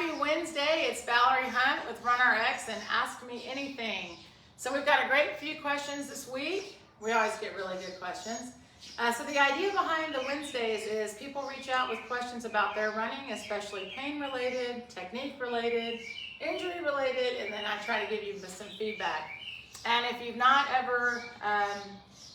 Happy Wednesday. It's Valerie Hunt with RunRX and Ask Me Anything. So we've got a great few questions this week. We always get really good questions. So the idea behind the Wednesdays is people reach out with questions about their running, especially pain-related, technique-related, injury-related, and then I try to give you some feedback. And if you've not ever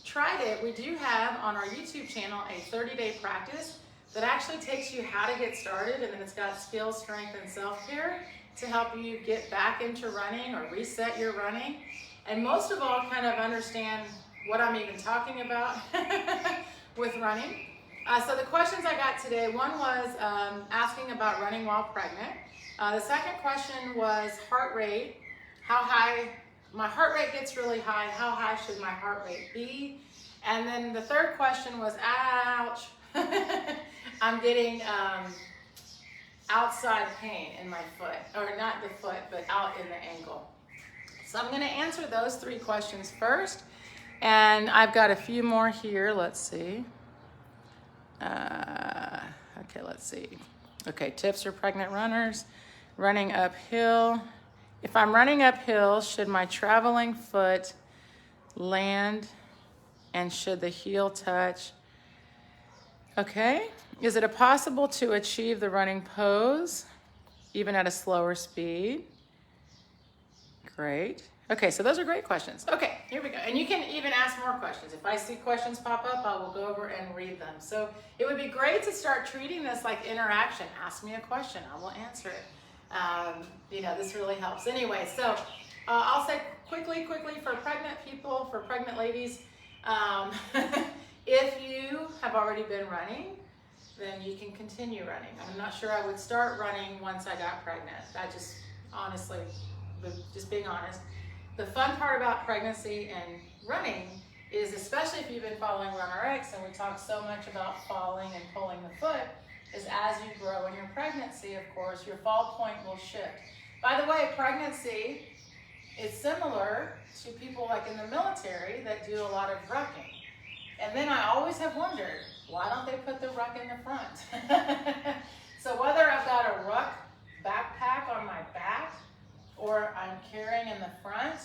tried it, we do have on our YouTube channel a 30-day practice that actually takes you how to get started, and then it's got skill, strength, and self-care to help you get back into running or reset your running. And most of all, kind of understand what I'm even talking about with running. So the questions I got today, one was asking about running while pregnant. The second question was heart rate, how high, my heart rate gets really high, how high should my heart rate be? And then the third question was, ouch, I'm getting outside pain in my foot, or not the foot, but out in the ankle. So I'm going to answer those three questions first, and I've got a few more here. Let's see. Okay, let's see. Okay, tips for pregnant runners. Running uphill. If I'm running uphill, should my traveling foot land and should the heel touch? Okay. Is it possible to achieve the running pose even at a slower speed? Great. Okay, so those are great questions. Okay, here we go. And you can even ask more questions. If I see questions pop up, I will go over and read them. So it would be great to start treating this like interaction. Ask me a question, I will answer it. This really helps. Anyway, so I'll say quickly for pregnant people, for pregnant ladies, if you have already been running, then you can continue running. I'm not sure I would start running once I got pregnant. I just, honestly, just being honest, the fun part about pregnancy and running is, especially if you've been following RunRX, and we talk so much about falling and pulling the foot, is as you grow in your pregnancy, of course, your fall point will shift. By the way, pregnancy is similar to people like in the military that do a lot of rucking. And then I always have wondered, why don't they put the ruck in the front? So whether I've got a ruck backpack on my back or I'm carrying in the front,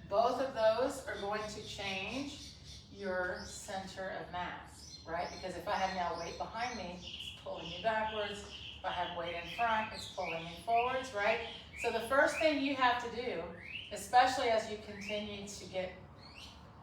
both of those are going to change your center of mass, right? Because if I have now weight behind me, it's pulling me backwards. If I have weight in front, it's pulling me forwards, right? So the first thing you have to do, especially as you continue to get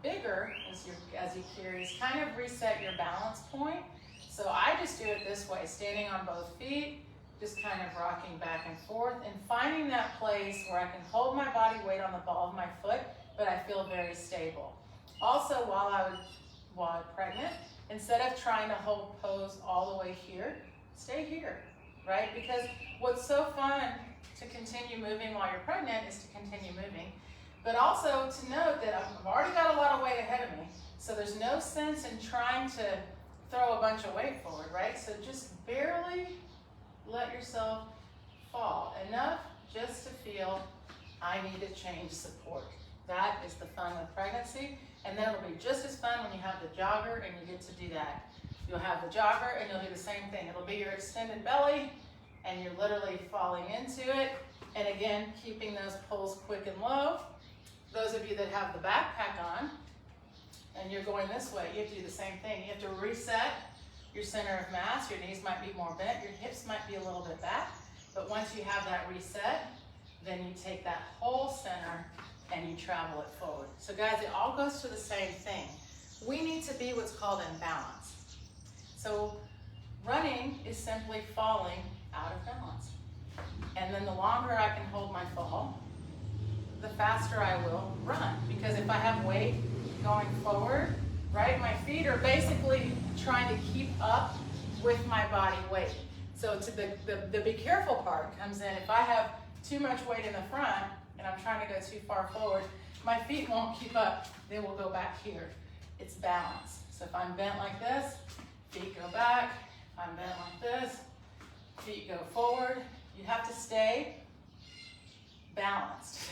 bigger as you carry, is kind of reset your balance point. So I just do it this way, standing on both feet, just kind of rocking back and forth and finding that place where I can hold my body weight on the ball of my foot, but I feel very stable. Also, while I'm pregnant, instead of trying to hold pose all the way here, stay here, right? Because what's so fun to continue moving while you're pregnant is to continue moving. But also to note that I've already got a lot of weight ahead of me, so there's no sense in trying to throw a bunch of weight forward, right? So just barely let yourself fall, enough just to feel I need to change support. That is the fun with pregnancy, and then it'll be just as fun when you have the jogger and you get to do that. You'll have the jogger and you'll do the same thing. It'll be your extended belly, and you're literally falling into it, and again, keeping those pulls quick and low. Those of you that have the backpack on and you're going this way, you have to do the same thing. You have to reset your center of mass. Your knees might be more bent, your hips might be a little bit back, but once you have that reset, then you take that whole center and you travel it forward. So guys, it all goes to the same thing. We need to be what's called in balance. So running is simply falling out of balance. And then the longer I can hold my fall, the faster I will run. Because if I have weight going forward, right, my feet are basically trying to keep up with my body weight. So to the be careful part comes in. If I have too much weight in the front and I'm trying to go too far forward, my feet won't keep up. They will go back here. It's balance. So if I'm bent like this, feet go back. If I'm bent like this, feet go forward. You have to stay balanced.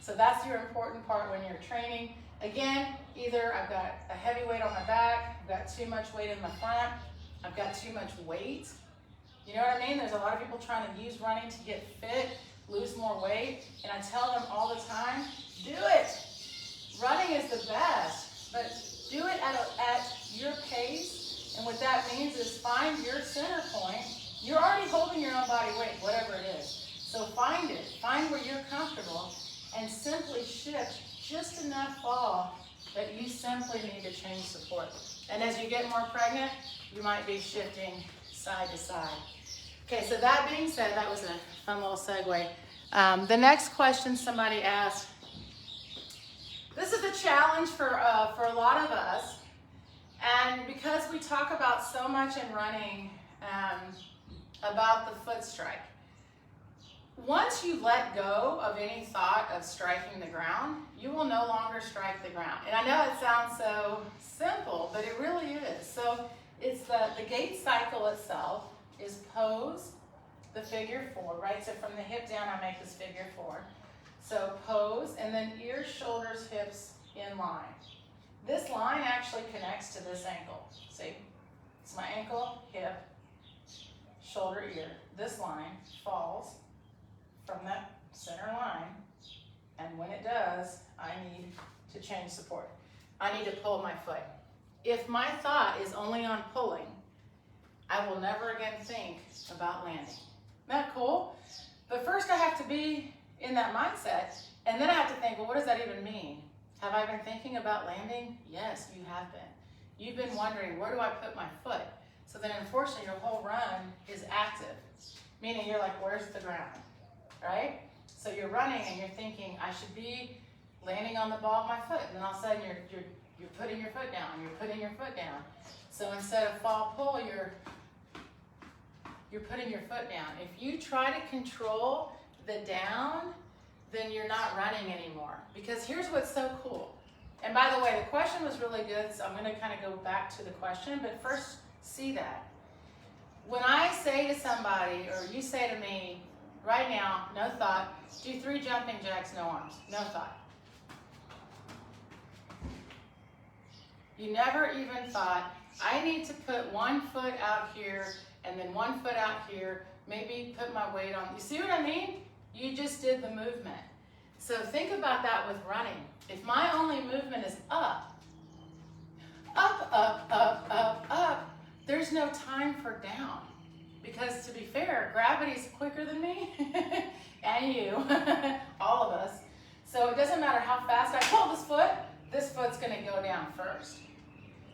So that's your important part when you're training. Again, either I've got a heavy weight on my back, I've got too much weight in the front, I've got too much weight You know what I mean? There's a lot of people trying to use running to get fit, lose more weight, and I tell them all the time, do it. Running is the best, but do it at your pace, and what that means is find your center point. You're already holding your own body weight, whatever it is. So find it, find where you're comfortable, and simply shift just enough fall that you simply need to change support. And as you get more pregnant, you might be shifting side to side. Okay, so that being said, that was a fun little segue. The next question somebody asked, this is a challenge for a lot of us, and because we talk about so much in running about the foot strike. Once you let go of any thought of striking the ground, you will no longer strike the ground. And I know it sounds so simple, but it really is. So it's the gait cycle itself is pose, the figure 4, right? So from the hip down, I make this figure 4. So pose, and then ears, shoulders, hips in line. This line actually connects to this ankle. See? It's my ankle, hip, shoulder, ear. This line falls from that center line, and when it does, I need to change support. I need to pull my foot. If my thought is only on pulling, I will never again think about landing. Isn't that cool? But first I have to be in that mindset, and then I have to think, well, what does that even mean? Have I been thinking about landing? Yes, you have been. You've been wondering, where do I put my foot? So then unfortunately your whole run is active, meaning you're like, where's the ground, right? So you're running and you're thinking, I should be landing on the ball of my foot, and then all of a sudden you're putting your foot down, you're putting your foot down. So instead of fall pull, you're putting your foot down. If you try to control the down, then you're not running anymore. Because here's what's so cool. And by the way, the question was really good, so I'm going to kind of go back to the question, but first see that. When I say to somebody, or you say to me, right now, no thought, do 3 jumping jacks, no arms, no thought. You never even thought, I need to put one foot out here and then one foot out here, maybe put my weight on. You see what I mean? You just did the movement. So think about that with running. If my only movement is up, up, up, up, up, up, there's no time for down. Because to be fair, gravity's quicker than me, and you, all of us. So it doesn't matter how fast I pull this foot's gonna go down first.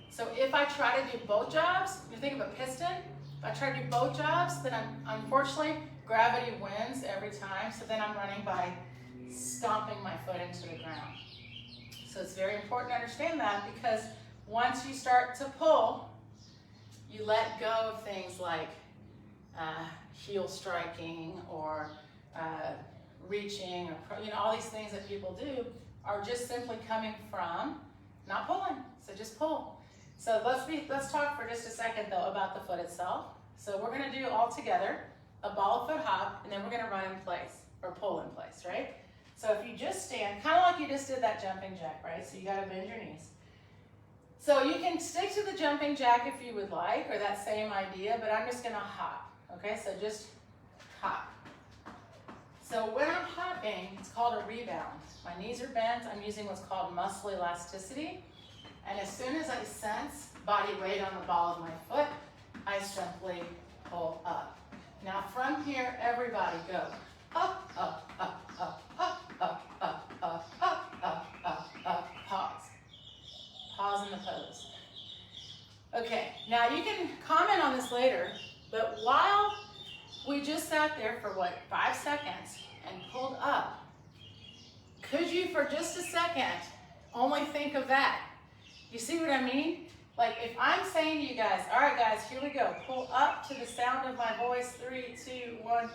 So if I try to do both jobs, you think of a piston, if I try to do both jobs, then unfortunately, gravity wins every time, so then I'm running by stomping my foot into the ground. So it's very important to understand that, because once you start to pull, you let go of things like heel striking or reaching, or all these things that people do are just simply coming from not pulling. So just pull. So let's talk for just a second though about the foot itself. So we're going to do all together a ball of foot hop, and then we're going to run in place or pull in place, right? So if you just stand, kind of like you just did that jumping jack, right? So you got to bend your knees. So you can stick to the jumping jack if you would like, or that same idea, but I'm just going to hop. Okay, so just hop. So when I'm hopping, it's called a rebound. My knees are bent. I'm using what's called muscle elasticity. And as soon as I sense body weight on the ball of my foot, I simply pull up. Now from here, everybody go up, up, up, up, up, up, up, up, up, up, up, up, pause. Pause in the pose. Okay, now you can comment on this later, but while we just sat there for 5 seconds and pulled up, could you for just a second only think of that? You see what I mean? Like if I'm saying to you guys, all right guys, here we go, pull up to the sound of my voice, 3, 2, 1,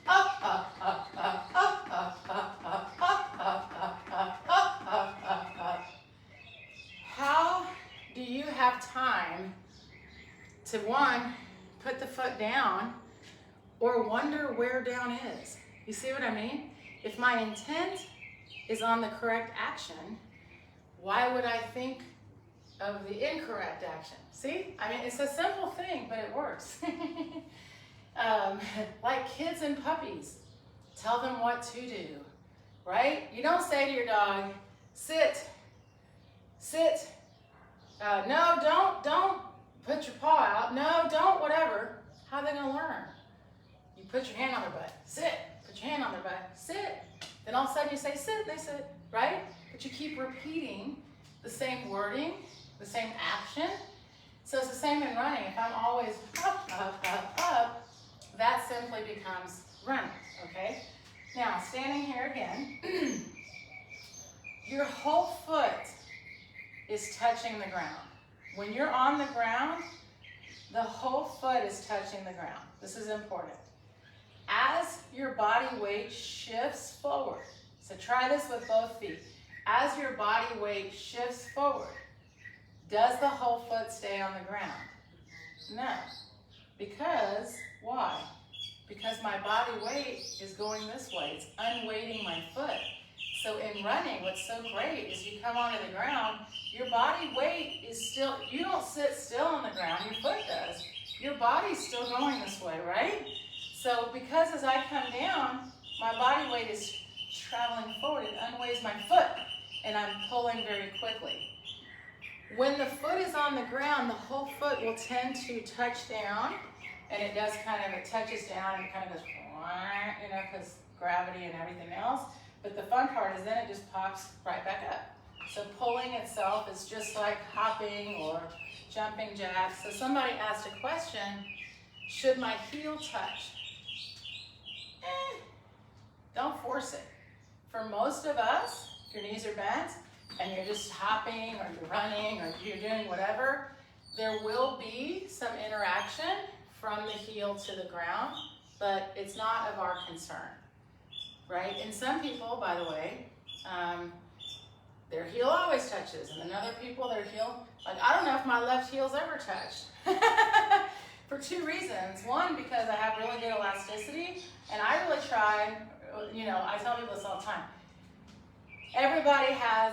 up, up, up, up, up, up, up, up, up, up, up, up, up, up, up. How do you have time to, one, put the foot down or wonder where down is? You see what I mean? If my intent is on the correct action, why would I think of the incorrect action? See? I mean, it's a simple thing, but it works. Like kids and puppies, tell them what to do, right? You don't say to your dog, sit, sit, no, don't put your paw out, no, don't, whatever. How are they gonna learn? You put your hand on their butt, sit, put your hand on their butt, sit. Then all of a sudden you say sit, they sit, right? But you keep repeating the same wording, the same action. So it's the same in running. If I'm always up, up, up, up, that simply becomes running, okay? Now, standing here again, your whole foot is touching the ground. When you're on the ground, the whole foot is touching the ground. This is important. As your body weight shifts forward, so try this with both feet. As your body weight shifts forward, does the whole foot stay on the ground? No. Because, why? Because my body weight is going this way. It's unweighting my foot. So in running, what's so great is you come onto the ground, your body weight is still, you don't sit still on the ground, your foot does. Your body's still going this way, right? So because as I come down, my body weight is traveling forward, it unweighs my foot, and I'm pulling very quickly. When the foot is on the ground, the whole foot will tend to touch down, and it does kind of, it touches down and it kind of goes, you know, because gravity and everything else. But the fun part is then it just pops right back up. So pulling itself is just like hopping or jumping jacks. So somebody asked a question, should my heel touch? Don't force it. For most of us, if your knees are bent, and you're just hopping or you're running or you're doing whatever, there will be some interaction from the heel to the ground, but it's not of our concern, right? And some people, by the way, their heel always touches, and then other people, their heel, like I don't know if my left heel's ever touched. For two reasons. One, because I have really good elasticity, and I really try, you know, I tell people this all the time. Everybody has,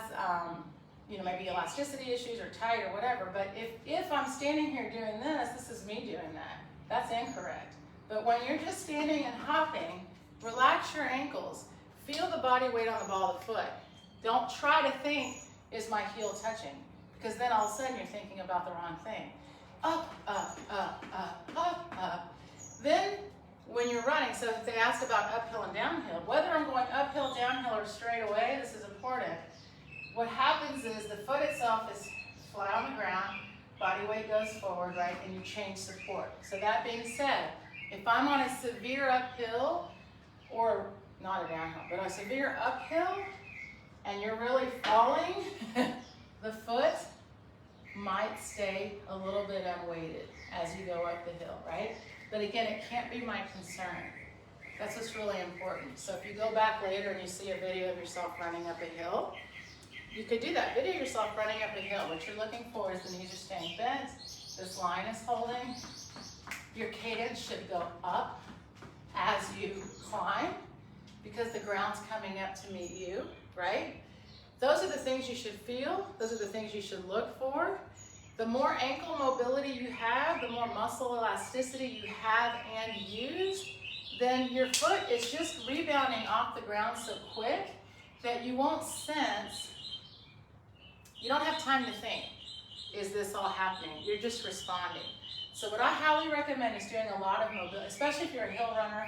you know, maybe elasticity issues or tight or whatever, but if I'm standing here doing this is me doing that. That's incorrect. But when you're just standing and hopping, relax your ankles. Feel the body weight on the ball of the foot. Don't try to think, is my heel touching? Because then all of a sudden you're thinking about the wrong thing. Up, up, up, up, up, up. Then when you're running, so if they asked about uphill and downhill, whether I'm going uphill, downhill, or straight away, this is important. What happens is the foot itself is flat on the ground, body weight goes forward, right, and you change support. So that being said, if I'm on a severe uphill, or not a downhill, but a severe uphill, and you're really falling, the foot might stay a little bit unweighted as you go up the hill, right? But again, it can't be my concern. That's what's really important. So if you go back later and you see a video of yourself running up a hill, you could do that. Video yourself running up a hill. What you're looking for is the knees are staying bent. This line is holding. Your cadence should go up as you climb because the ground's coming up to meet you, right? Those are the things you should feel. Those are the things you should look for. The more ankle mobility you have, the more muscle elasticity you have and use, then your foot is just rebounding off the ground so quick that you won't sense, you don't have time to think, is this all happening? You're just responding. So what I highly recommend is doing a lot of mobility, especially if you're a hill runner,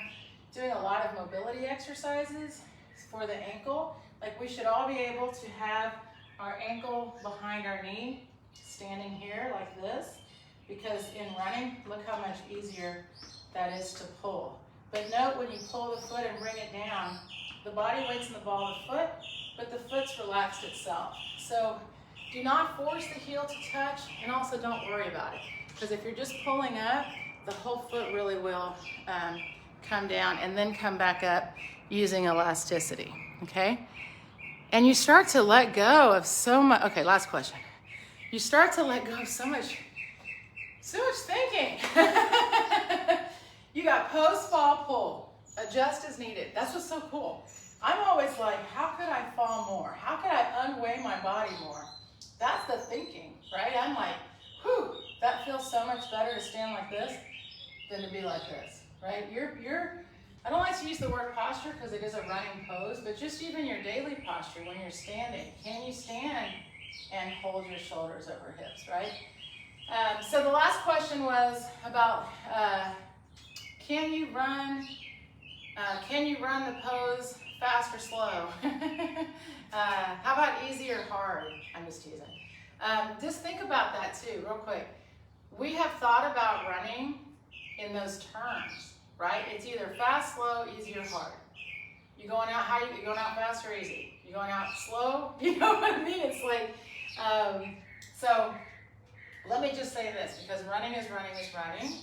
doing a lot of mobility exercises for the ankle. Like we should all be able to have our ankle behind our knee, standing here like this, because in running, look how much easier that is to pull. But note when you pull the foot and bring it down, the body weight's in the ball of the foot, but the foot's relaxed itself. So do not force the heel to touch, and also don't worry about it. Because if you're just pulling up, the whole foot really will come down and then come back up using elasticity, okay? And you start to let go of so much, okay, last question. You start to let go of so much thinking. You got post, fall, pull, adjust as needed. That's what's so cool. I'm always like, how could I fall more? How could I unweigh my body more? That's the thinking, right? I'm like, whew, that feels so much better to stand like this than to be like this, right? I don't like to use the word posture because it is a running pose, but just even your daily posture when you're standing. Can you stand and hold your shoulders over hips, right? So the last question was about can you run the pose fast or slow? How about easy or hard? I'm just teasing. Just think about that too, real quick. We have thought about running in those terms, right? It's either fast, slow, easy, or hard. You going out you going out fast or easy? You going out slow? You know what I mean? It's like, so let me just say this, because running is running,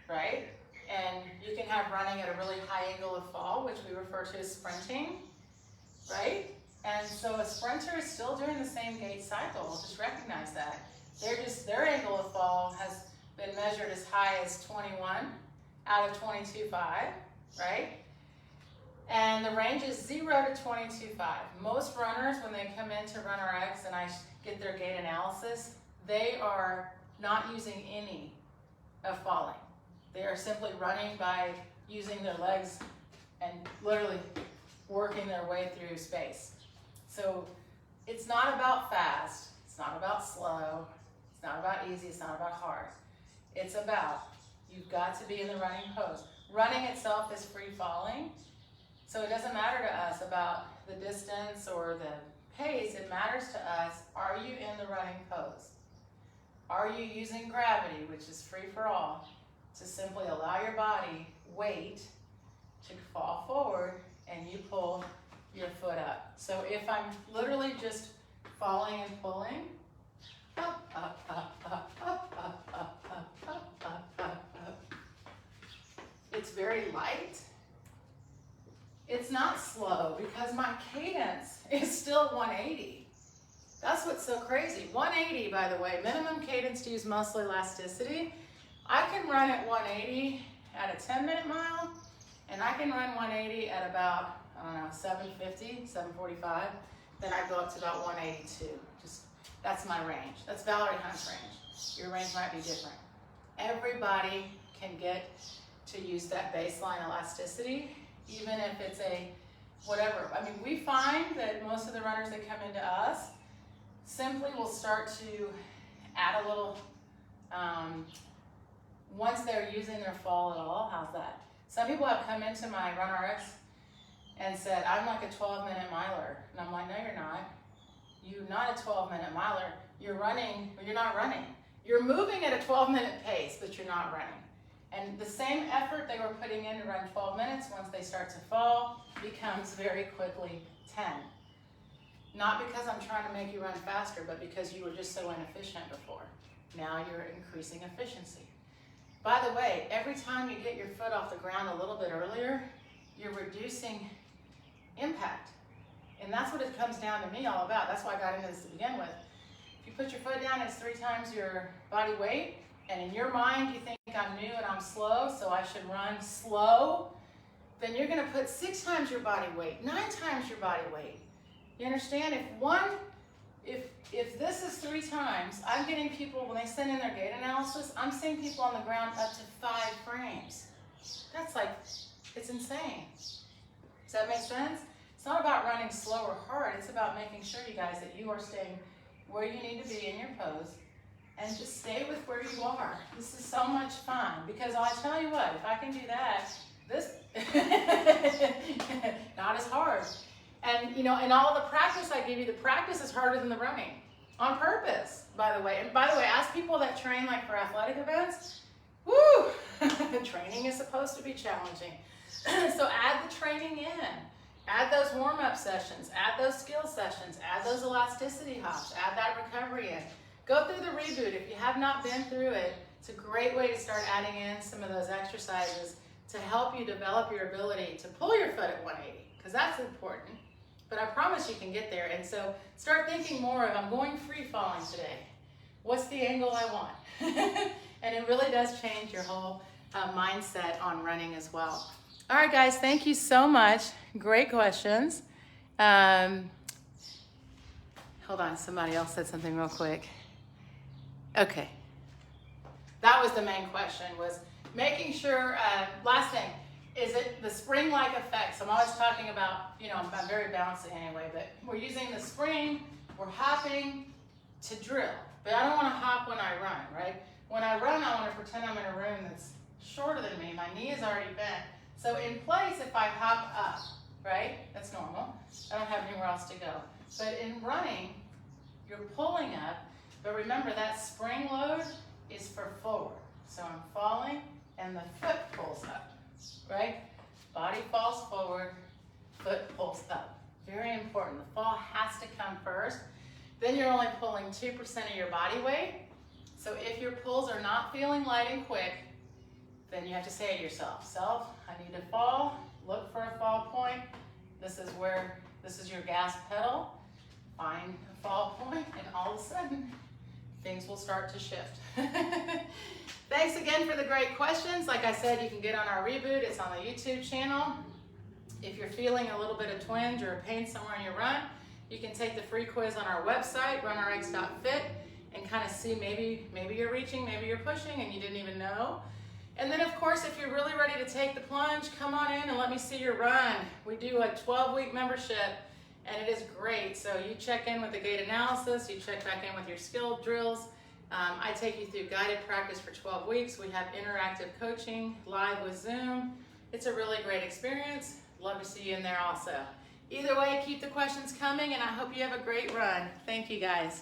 right? And you can have running at a really high angle of fall, which we refer to as sprinting, right? And so a sprinter is still doing the same gait cycle. Just recognize that. Their angle of fall has been measured as high as 21 out of 22.5, right? And the range is 0 to 22.5. Most runners, when they come into RunRX and I get their gait analysis, they are not using any of falling. They are simply running by using their legs and literally working their way through space. So it's not about fast, it's not about slow, it's not about easy, it's not about hard. It's about, you've got to be in the running pose. Running itself is free falling, so it doesn't matter to us about the distance or the pace. It matters to us, are you in the running pose? Are you using gravity, which is free for all, to simply allow your body weight to fall forward and you pull your foot up? So if I'm literally just falling and pulling, up, up, up, up, up, up, up, up, up, up, up, up. It's very light. It's not slow because my cadence is still 180. That's what's so crazy. 180, by the way, minimum cadence to use muscle elasticity. I can run at 180 at a 10-minute mile, and I can run 180 at about, I don't know, 750, 745. Then I go up to about 182. That's my range. That's Valerie Hunt's range. Your range might be different. Everybody can get to use that baseline elasticity, even if it's a whatever. I mean, we find that most of the runners that come into us simply will start to add a little, once they're using their fall at all. How's that? Some people have come into my RunRX and said, I'm like a 12-minute miler. And I'm like, no, you're not. You're not a 12-minute miler. You're running, but you're not running. You're moving at a 12-minute pace, but you're not running. And the same effort they were putting in to run 12 minutes, once they start to fall, becomes very quickly 10. Not because I'm trying to make you run faster, but because you were just so inefficient before. Now you're increasing efficiency. By the way, every time you get your foot off the ground a little bit earlier, you're reducing impact. And that's what it comes down to me all about. That's why I got into this to begin with. If you put your foot down, it's 3 times your body weight, and in your mind you think I'm new and I'm slow, so I should run slow, then you're gonna put 6 times your body weight, 9 times your body weight. You understand? If this is 3 times, I'm getting people, when they send in their gait analysis, I'm seeing people on the ground up to 5 frames. That's like, it's insane. Does that make sense? It's not about running slow or hard. It's about making sure, you guys, that you are staying where you need to be in your pose and just stay with where you are. This is so much fun because I tell you what, if I can do that, this, not as hard. And you know, in all the practice I give you, the practice is harder than the running on purpose, by the way. And by the way, ask people that train like for athletic events, woo, training is supposed to be challenging. So add the training in. Add those warm-up sessions, add those skill sessions, add those elasticity hops, add that recovery in. Go through the reboot. If you have not been through it, it's a great way to start adding in some of those exercises to help you develop your ability to pull your foot at 180, because that's important. But I promise you can get there. And so start thinking more of, I'm going free falling today. What's the angle I want? And it really does change your whole mindset on running as well. All right, guys, thank you so much. Great questions. Hold on, somebody else said something real quick. Okay. That was the main question, was Making sure, last thing, is it the spring-like effects. I'm always talking about, you know, I'm very bouncy anyway, but we're using the spring, we're hopping to drill. But I don't want to hop when I run, right? When I run, I want to pretend I'm in a room that's shorter than me. My knee is already bent. So in place, if I hop up, right? That's normal. I don't have anywhere else to go. But in running, you're pulling up, but remember that spring load is for forward. So I'm falling and the foot pulls up, right? Body falls forward, foot pulls up. Very important. The fall has to come first. Then you're only pulling 2% of your body weight. So if your pulls are not feeling light and quick, then you have to say to yourself, self, I need to fall, look for a fall point. This is your gas pedal. Find a fall point, and all of a sudden, things will start to shift. Thanks again for the great questions. Like I said, you can get on our reboot. It's on the YouTube channel. If you're feeling a little bit of twinge or a pain somewhere in your run, you can take the free quiz on our website, runrx.fit, and kind of see maybe you're reaching, maybe you're pushing, and you didn't even know. And then, of course, if you're really ready to take the plunge, come on in and let me see your run. We do a 12-week membership, and it is great. So you check in with the gait analysis, you check back in with your skill drills. I take you through guided practice for 12 weeks. We have interactive coaching live with Zoom. It's a really great experience. Love to see you in there also. Either way, keep the questions coming, and I hope you have a great run. Thank you, guys.